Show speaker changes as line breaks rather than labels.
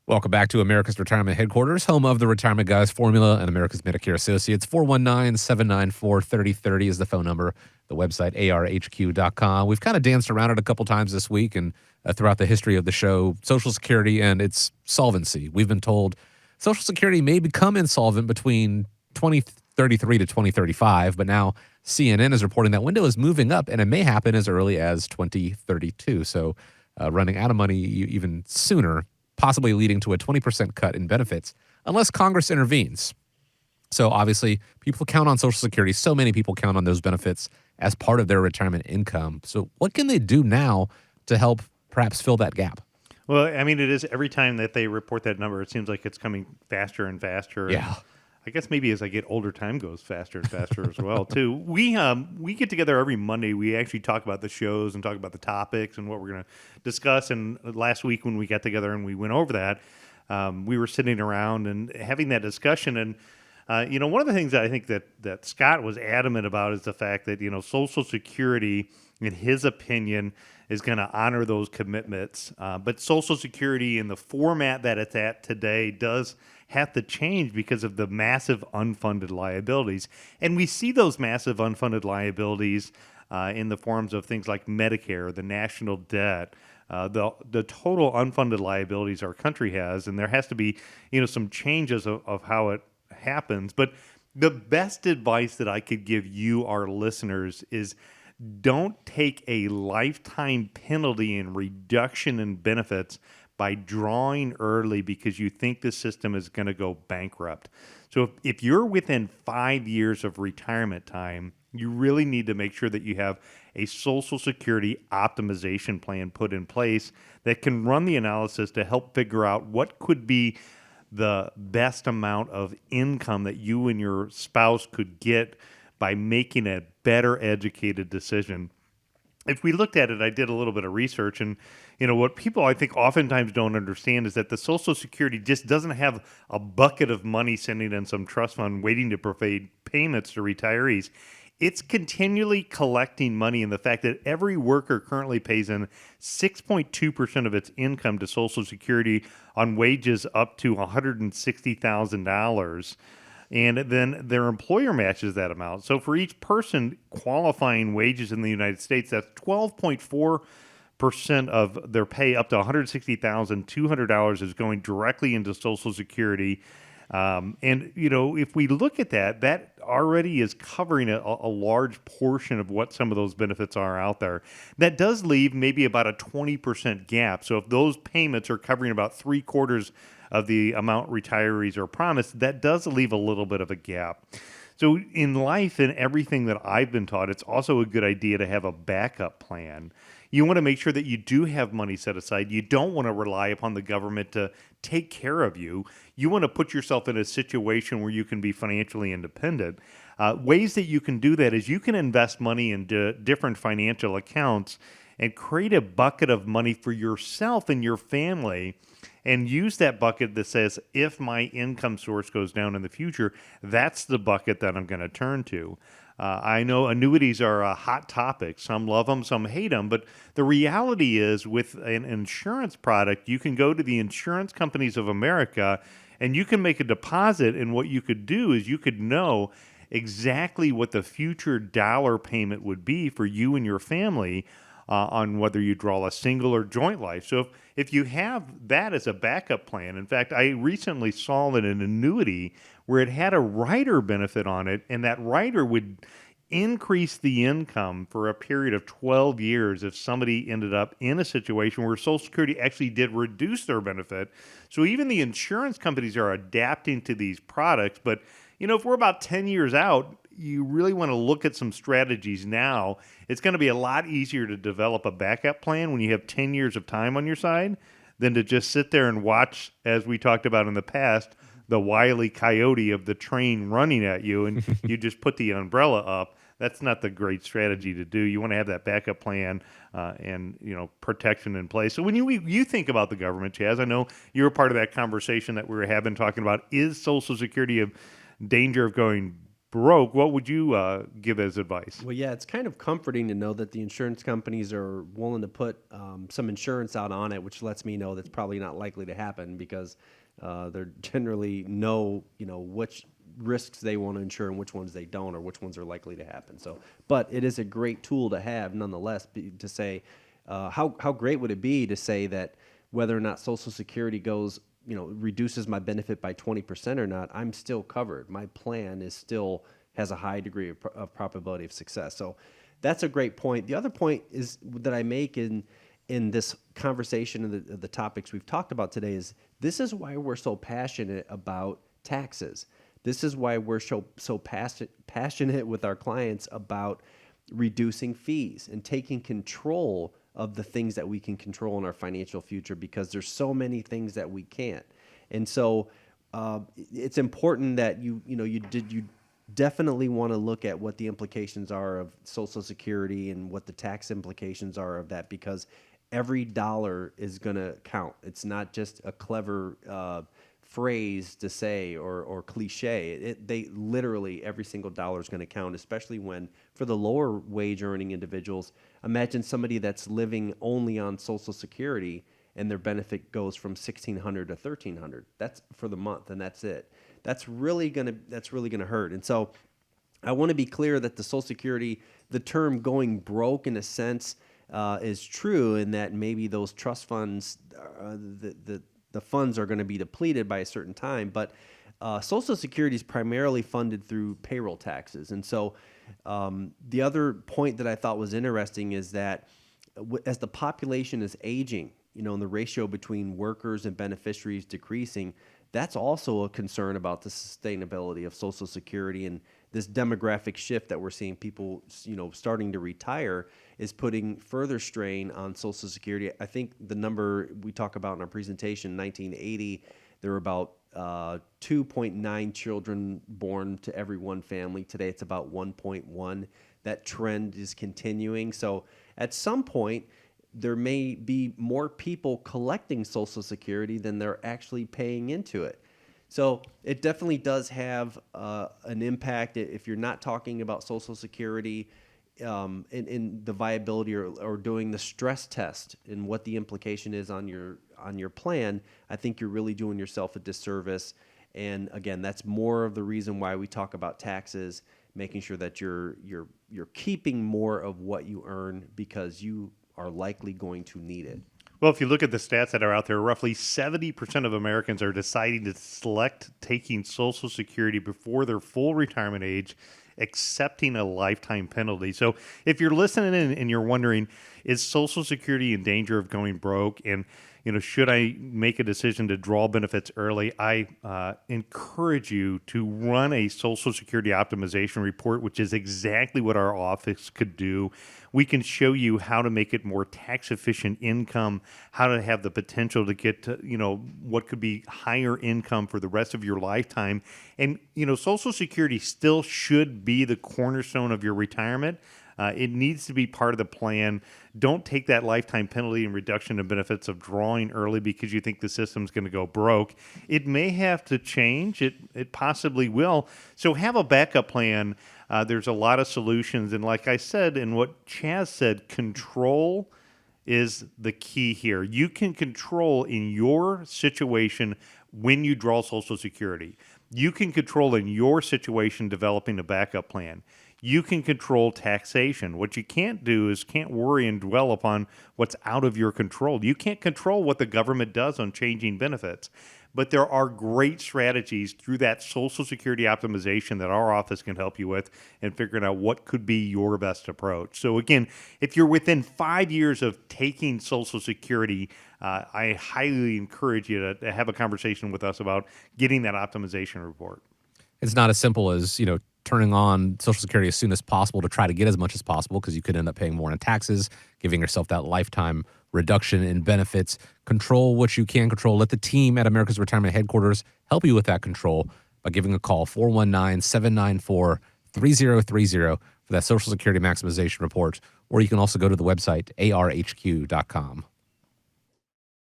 Welcome back to America's Retirement Headquarters, home of the Retirement Guys formula and America's Medicare Associates. 419-794-3030 is the phone number. The website, arhq.com. We've kind of danced around it a couple times this week and throughout the history of the show, Social Security and its solvency. We've been told Social Security may become insolvent between 2033 to 2035, but now CNN is reporting that window is moving up and it may happen as early as 2032. So running out of money even sooner, possibly leading to a 20% cut in benefits unless Congress intervenes. So obviously, people count on Social Security. So many people count on those benefits as part of their retirement income. So what can they do now to help perhaps fill that gap?
Well, I mean, it is every time that they report that number, it seems like it's coming faster and faster.
Yeah.
And I guess maybe as I get older, time goes faster and faster as well, too. We get together every Monday. We actually talk about the shows and talk about the topics and what we're going to discuss. And last week when we got together and we went over that, we were sitting around and having that discussion. And, one of the things that I think that Scott was adamant about is the fact that, Social Security, in his opinion, is going to honor those commitments. But Social Security in the format that it's at today does have to change because of the massive unfunded liabilities. And we see those massive unfunded liabilities in the forms of things like Medicare, the national debt, the total unfunded liabilities our country has. And there has to be, some changes of how it happens. But the best advice that I could give you, our listeners, is don't take a lifetime penalty and reduction in benefits by drawing early because you think the system is going to go bankrupt. So if you're within 5 years of retirement time, you really need to make sure that you have a Social Security optimization plan put in place that can run the analysis to help figure out what could be the best amount of income that you and your spouse could get by making a better educated decision. If we looked at it, I did a little bit of research, and what people I think oftentimes don't understand is that the Social Security just doesn't have a bucket of money sitting in some trust fund waiting to provide payments to retirees. It's continually collecting money, and the fact that every worker currently pays in 6.2% of its income to Social Security on wages up to $160,000. And then their employer matches that amount. So for each person qualifying wages in the United States, that's 12.4% of their pay up to $160,200 is going directly into Social Security. If we look at that, that already is covering a large portion of what some of those benefits are out there. That does leave maybe about a 20% gap. So if those payments are covering about 3/4 of the amount retirees are promised, that does leave a little bit of a gap. So in life and everything that I've been taught, it's also a good idea to have a backup plan. You want to make sure that you do have money set aside. You don't want to rely upon the government to take care of you. You want to put yourself in a situation where you can be financially independent. Ways that you can do that is you can invest money into different financial accounts and create a bucket of money for yourself and your family, and use that bucket that says, if my income source goes down in the future, that's the bucket that I'm going to turn to. I know annuities are a hot topic. Some love them, some hate them. But the reality is with an insurance product, you can go to the insurance companies of America and you can make a deposit. And what you could do is you could know exactly what the future dollar payment would be for you and your family on whether you draw a single or joint life. So if you have that as a backup plan, in fact, I recently saw an annuity where it had a rider benefit on it, and that rider would increase the income for a period of 12 years if somebody ended up in a situation where Social Security actually did reduce their benefit. So even the insurance companies are adapting to these products. But, if we're about 10 years out, you really want to look at some strategies now. It's going to be a lot easier to develop a backup plan when you have 10 years of time on your side than to just sit there and watch, as we talked about in the past, the wily coyote of the train running at you, and you just put the umbrella up. That's not the great strategy to do. You want to have that backup plan and protection in place. So when you think about the government, Chaz, I know you're a part of that conversation that we were having talking about, is Social Security a danger of going broke, what would you give as advice?
Well, yeah, it's kind of comforting to know that the insurance companies are willing to put some insurance out on it, which lets me know that's probably not likely to happen because they're generally know which risks they want to insure and which ones they don't, or which ones are likely to happen. So, but it is a great tool to have, nonetheless, to say how great would it be to say that whether or not Social Security goes, reduces my benefit by 20% or not, I'm still covered. My plan is still has a high degree of probability of success. So that's a great point. The other point is that I make in this conversation of the topics we've talked about today is this is why we're so passionate about taxes. This is why we're so passionate with our clients about reducing fees and taking control of the things that we can control in our financial future, because there's so many things that we can't. And so it's important that you definitely want to look at what the implications are of Social Security and what the tax implications are of that, because every dollar is going to count. It's not just a clever phrase to say or cliche. They literally, every single dollar is going to count, especially when for the lower wage earning individuals, imagine somebody that's living only on Social Security and their benefit goes from $1,600 to $1,300. That's for the month, and that's it. That's really gonna hurt. And so I want to be clear that the Social Security, the term going broke in a sense is true, in that maybe those trust funds, the funds are going to be depleted by a certain time, but Social Security is primarily funded through payroll taxes. And so the other point that I thought was interesting is that as the population is aging, and the ratio between workers and beneficiaries decreasing, that's also a concern about the sustainability of Social Security. And this demographic shift that we're seeing, people, starting to retire, is putting further strain on Social Security. I think the number we talk about in our presentation, 1980, there were about 2.9 children born to every one family. Today, it's about 1.1. That trend is continuing. So at some point, there may be more people collecting Social Security than they're actually paying into it. So it definitely does have an impact if you're not talking about Social Security in the viability or doing the stress test and what the implication is on your plan. I think you're really doing yourself a disservice. And again, that's more of the reason why we talk about taxes, making sure that you're keeping more of what you earn, because you are likely going to need it.
Well, if you look at the stats that are out there, roughly 70% of Americans are deciding to select taking Social Security before their full retirement age, accepting a lifetime penalty. So if you're listening and you're wondering, is Social Security in danger of going broke? And should I make a decision to draw benefits early? I encourage you to run a Social Security optimization report, which is exactly what our office could do. We can show you how to make it more tax efficient income, how to have the potential to get to, what could be higher income for the rest of your lifetime. And, Social Security still should be the cornerstone of your retirement. It needs to be part of the plan. Don't take that lifetime penalty and reduction of benefits of drawing early because you think the system's going to go broke. It may have to change. It possibly will. So have a backup plan. There's a lot of solutions. And like I said, and what Chaz said, control is the key here. You can control in your situation when you draw Social Security. You can control in your situation developing a backup plan. You can control taxation. What you can't do is can't worry and dwell upon what's out of your control. You can't control what the government does on changing benefits. But there are great strategies through that Social Security optimization that our office can help you with in figuring out what could be your best approach. So again, if you're within 5 years of taking Social Security, I highly encourage you to have a conversation with us about getting that optimization report.
It's not as simple as, turning on Social Security as soon as possible to try to get as much as possible, because you could end up paying more in taxes, giving yourself that lifetime reduction in benefits. Control what you can control. Let the team at America's Retirement Headquarters help you with that control by giving a call, 419-794-3030 for that Social Security maximization report. Or you can also go to the website, arhq.com.